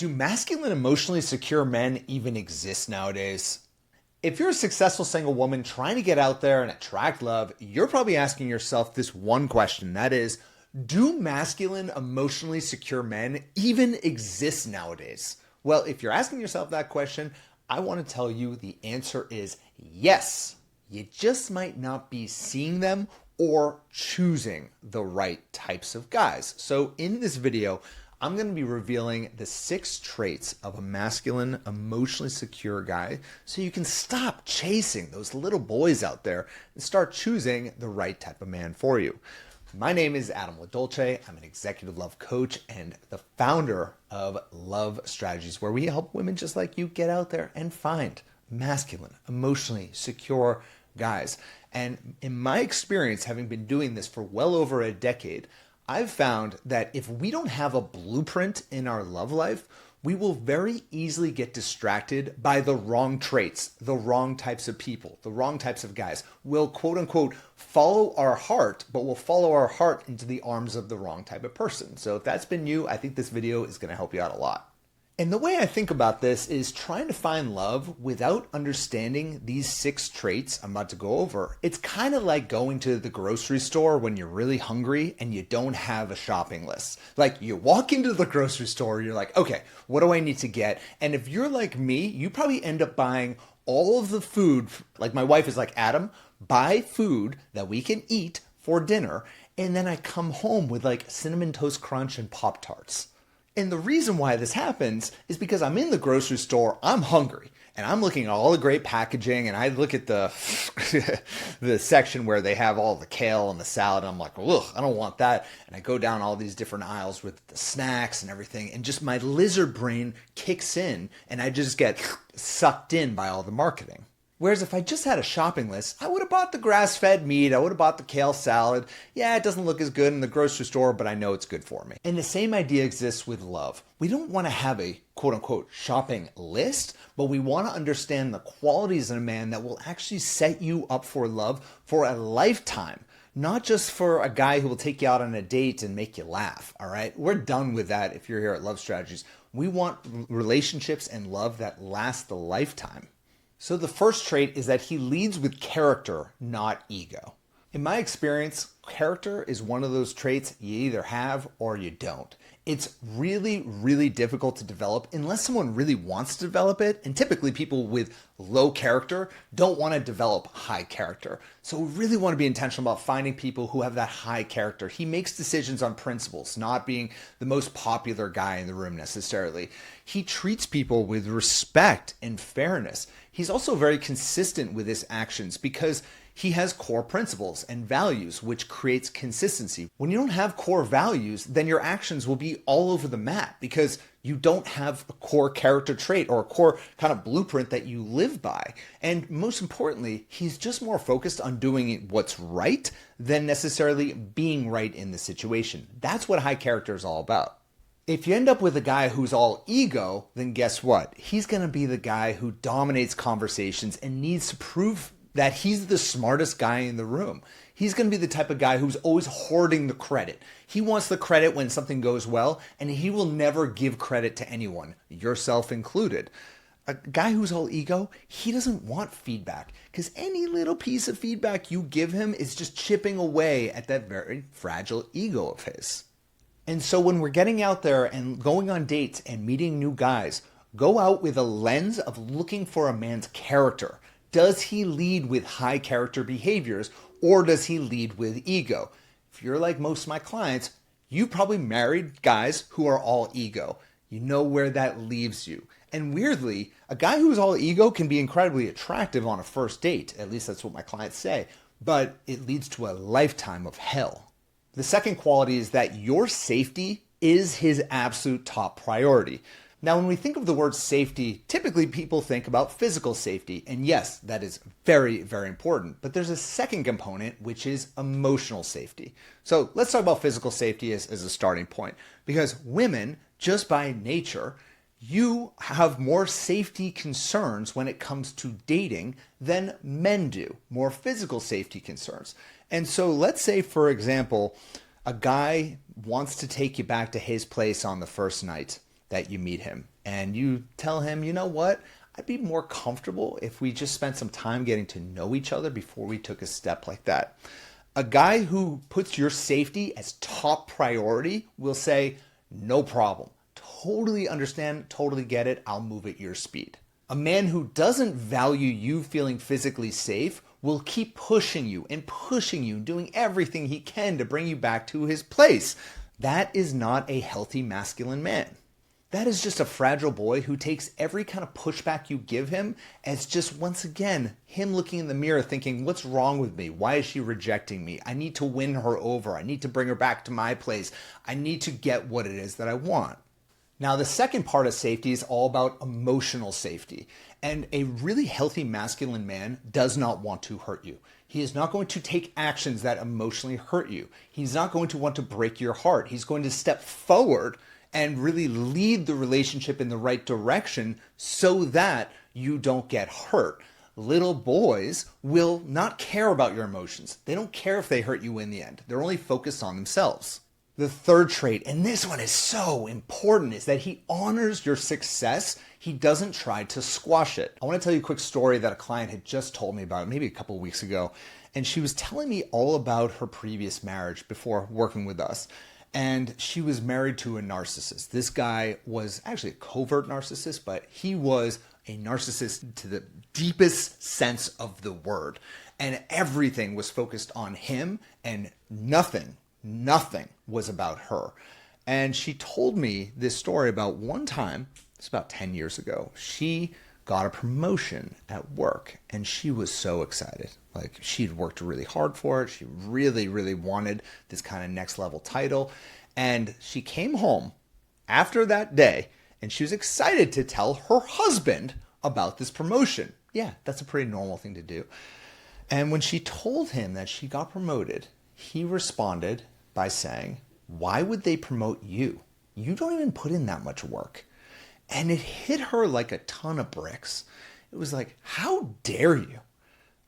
Do masculine, emotionally secure men even exist nowadays? If you're a successful single woman trying to get out there and attract love, you're probably asking yourself this one question. That is, do masculine, emotionally secure men even exist nowadays? Well, if you're asking yourself that question, I want to tell you the answer is yes. You just might not be seeing them or choosing the right types of guys. So in this video, I'm going to be revealing the 6 traits of a masculine, emotionally secure guy so you can stop chasing those little boys out there and start choosing the right type of man for you. My name is Adam LaDolce. I'm an executive love coach and the founder of Love Strategies, where we help women just like you get out there and find masculine, emotionally secure guys. And in my experience, having been doing this for well over a decade, I've found that if we don't have a blueprint in our love life, we will very easily get distracted by the wrong traits, the wrong types of people, the wrong types of guys. We'll quote unquote follow our heart, but we'll follow our heart into the arms of the wrong type of person. So if that's been you, I think this video is going to help you out a lot. And the way I think about this is trying to find love without understanding these 6 traits I'm about to go over. It's kind of like going to the grocery store when you're really hungry and you don't have a shopping list. Like you walk into the grocery store, you're like, okay, what do I need to get? And if you're like me, you probably end up buying all of the food. Like my wife is like, Adam, buy food that we can eat for dinner. And then I come home with like Cinnamon Toast Crunch and Pop-Tarts. And the reason why this happens is because I'm in the grocery store, I'm hungry, and I'm looking at all the great packaging, and I look at the the section where they have all the kale and the salad, and I'm like, ugh, I don't want that. And I go down all these different aisles with the snacks and everything, and just my lizard brain kicks in, and I just get sucked in by all the marketing. Whereas if I just had a shopping list, I would have bought the grass-fed meat, I would have bought the kale salad. Yeah, it doesn't look as good in the grocery store, but I know it's good for me. And the same idea exists with love. We don't want to have a quote-unquote shopping list, but we want to understand the qualities in a man that will actually set you up for love for a lifetime. Not just for a guy who will take you out on a date and make you laugh, all right? We're done with that if you're here at Love Strategies. We want relationships and love that last a lifetime. So the first trait is that he leads with character, not ego. In my experience, character is one of those traits you either have or you don't. It's really, really difficult to develop unless someone really wants to develop it. And typically people with low character don't want to develop high character. So we really want to be intentional about finding people who have that high character. He makes decisions on principles, not being the most popular guy in the room necessarily. He treats people with respect and fairness. He's also very consistent with his actions because he has core principles and values, which creates consistency. When you don't have core values, then your actions will be all over the map because you don't have a core character trait or a core kind of blueprint that you live by. And most importantly, he's just more focused on doing what's right than necessarily being right in the situation. That's what high character is all about. If you end up with a guy who's all ego, then guess what? He's going to be the guy who dominates conversations and needs to prove that he's the smartest guy in the room. He's going to be the type of guy who's always hoarding the credit. He wants the credit when something goes well, and he will never give credit to anyone, yourself included. A guy who's all ego, he doesn't want feedback because any little piece of feedback you give him is just chipping away at that very fragile ego of his. And so when we're getting out there and going on dates and meeting new guys, go out with a lens of looking for a man's character. Does he lead with high character behaviors or does he lead with ego? If you're like most of my clients, you probably married guys who are all ego. You know where that leaves you. And weirdly, a guy who's all ego can be incredibly attractive on a first date. At least that's what my clients say. But it leads to a lifetime of hell. The second quality is that your safety is his absolute top priority. Now, when we think of the word safety, typically people think about physical safety. And yes, that is very, very important. But there's a second component, which is emotional safety. So let's talk about physical safety as a starting point. Because women, just by nature, you have more safety concerns when it comes to dating than men do, more physical safety concerns. And so let's say, for example, a guy wants to take you back to his place on the first night. that you meet him and you tell him, you know what? I'd be more comfortable if we just spent some time getting to know each other before we took a step like that. A guy who puts your safety as top priority will say, no problem. Totally understand, totally get it. I'll move at your speed. A man who doesn't value you feeling physically safe will keep pushing you, doing everything he can to bring you back to his place. That is not a healthy masculine man. That is just a fragile boy who takes every kind of pushback you give him as just, once again, him looking in the mirror thinking, what's wrong with me? Why is she rejecting me? I need to win her over. I need to bring her back to my place. I need to get what it is that I want. Now, the second part of safety is all about emotional safety. And a really healthy masculine man does not want to hurt you. He is not going to take actions that emotionally hurt you. He's not going to want to break your heart. He's going to step forward and really lead the relationship in the right direction so that you don't get hurt. Little boys will not care about your emotions. They don't care if they hurt you in the end. They're only focused on themselves. The third trait, and this one is so important, is that he honors your success. He doesn't try to squash it. I want to tell you a quick story that a client had just told me about maybe a couple of weeks ago. And she was telling me all about her previous marriage before working with us. And she was married to a narcissist. This guy was actually a covert narcissist, but he was a narcissist to the deepest sense of the word. And everything was focused on him and nothing was about her. And she told me this story about one time, it's about 10 years ago, she got a promotion at work and she was so excited. Like, she'd worked really hard for it. She really, really wanted this kind of next level title. And she came home after that day and she was excited to tell her husband about this promotion. Yeah, that's a pretty normal thing to do. And when she told him that she got promoted, he responded by saying, why would they promote you? You don't even put in that much work. And it hit her like a ton of bricks. It was like, how dare you?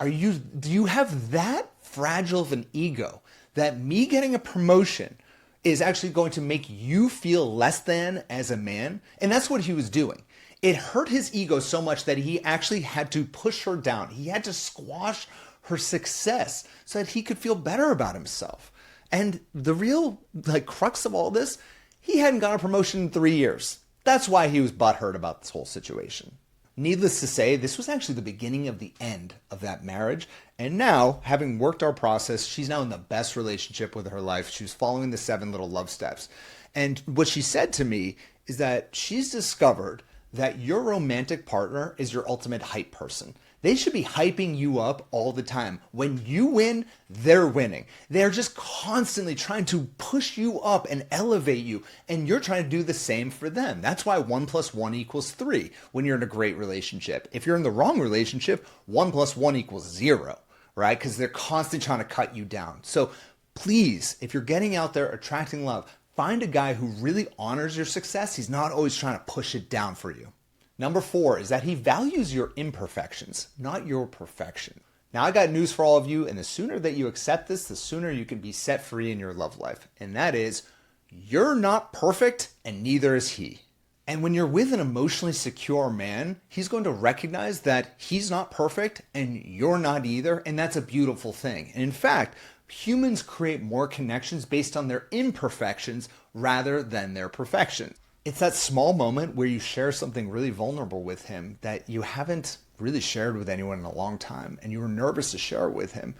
Do you have that fragile of an ego that me getting a promotion is actually going to make you feel less than as a man? And that's what he was doing. It hurt his ego so much that he actually had to push her down. He had to squash her success so that he could feel better about himself. And the real crux of all this, he hadn't got a promotion in 3 years. That's why he was butthurt about this whole situation. Needless to say, this was actually the beginning of the end of that marriage. And now, having worked our process, she's now in the best relationship with her life. She was following the 7 little love steps. And what she said to me is that she's discovered that your romantic partner is your ultimate hype person. They should be hyping you up all the time. When you win, they're winning. They're just constantly trying to push you up and elevate you, and you're trying to do the same for them. That's why 1 + 1 = 3 when you're in a great relationship. If you're in the wrong relationship, 1 + 1 = 0, right? Because they're constantly trying to cut you down. So please, if you're getting out there attracting love, find a guy who really honors your success. He's not always trying to push it down for you. Number 4 is that he values your imperfections, not your perfection. Now, I got news for all of you, and the sooner that you accept this, the sooner you can be set free in your love life. And that is, you're not perfect, and neither is he. And when you're with an emotionally secure man, he's going to recognize that he's not perfect, and you're not either, and that's a beautiful thing. And in fact, humans create more connections based on their imperfections rather than their perfections. It's that small moment where you share something really vulnerable with him that you haven't really shared with anyone in a long time, and you were nervous to share it with him.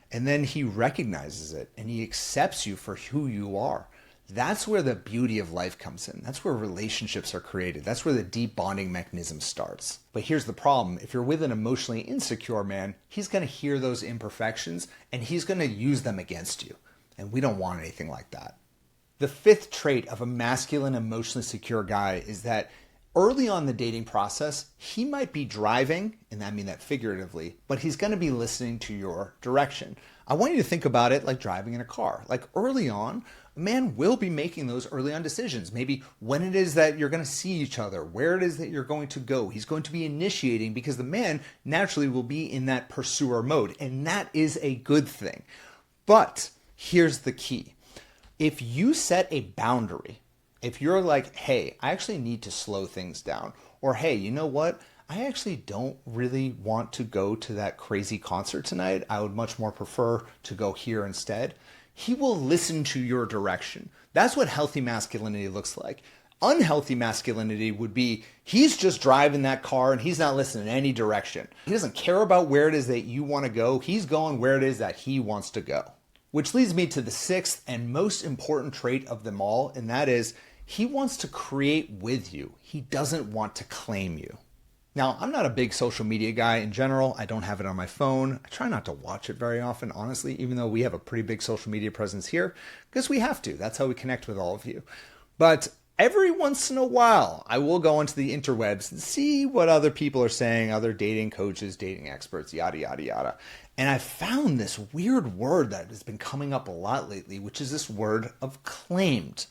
And then he recognizes it and he accepts you for who you are. That's where the beauty of life comes in. That's where relationships are created. That's where the deep bonding mechanism starts. But here's the problem. If you're with an emotionally insecure man, he's going to hear those imperfections and he's going to use them against you. And we don't want anything like that. The 5th trait of a masculine, emotionally secure guy is that early on in the dating process, he might be driving, and I mean that figuratively, but he's going to be listening to your direction. I want you to think about it like driving in a car. Like early on, a man will be making those early on decisions. Maybe when it is that you're going to see each other, where it is that you're going to go. He's going to be initiating because the man naturally will be in that pursuer mode, and that is a good thing. But here's the key. If you set a boundary If you're like, hey, I actually need to slow things down, or hey, you know what? I actually don't really want to go to that crazy concert tonight. I would much more prefer to go here instead. He will listen to your direction. That's what healthy masculinity looks like. Unhealthy masculinity would be he's just driving that car and he's not listening in any direction. He doesn't care about where it is that you want to go. He's going where it is that he wants to go. Which leads me to the sixth and most important trait of them all, and that is he wants to create with you. He doesn't want to claim you. Now, I'm not a big social media guy in general. I don't have it on my phone. I try not to watch it very often, honestly, even though we have a pretty big social media presence here, because we have to. That's how we connect with all of you. But every once in a while, I will go into the interwebs and see what other people are saying, other dating coaches, dating experts, yada, yada, yada. And I found this weird word that has been coming up a lot lately, which is this word of claimed.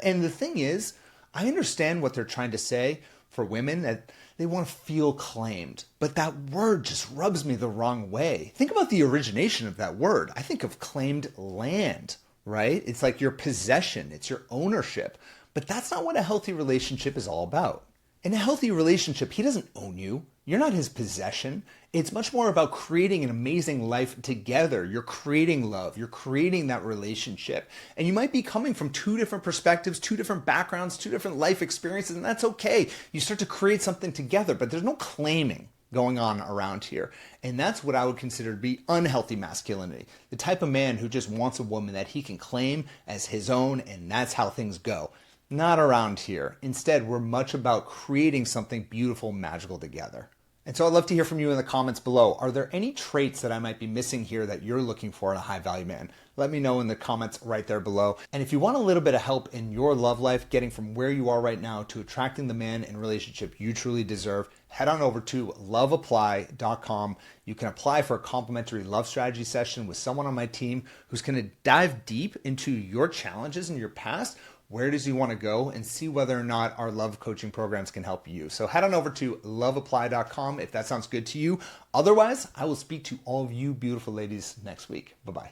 And the thing is, I understand what they're trying to say for women, that they want to feel claimed. But that word just rubs me the wrong way. Think about the origination of that word. I think of claimed land, right? It's like your possession, it's your ownership. But that's not what a healthy relationship is all about. In a healthy relationship, he doesn't own you. You're not his possession. It's much more about creating an amazing life together. You're creating love. You're creating that relationship. And you might be coming from two different perspectives, two different backgrounds, two different life experiences, and that's okay. You start to create something together, but there's no claiming going on around here. And that's what I would consider to be unhealthy masculinity. The type of man who just wants a woman that he can claim as his own, and that's how things go. Not around here. Instead, we're much about creating something beautiful, magical together. And so I'd love to hear from you in the comments below. Are there any traits that I might be missing here that you're looking for in a high value man? Let me know in the comments right there below. And if you want a little bit of help in your love life, getting from where you are right now to attracting the man and relationship you truly deserve, head on over to loveapply.com. You can apply for a complimentary love strategy session with someone on my team who's going to dive deep into your challenges in your past, where does you want to go, and see whether or not our love coaching programs can help you. So head on over to loveapply.com if that sounds good to you. Otherwise, I will speak to all of you beautiful ladies next week. Bye-bye.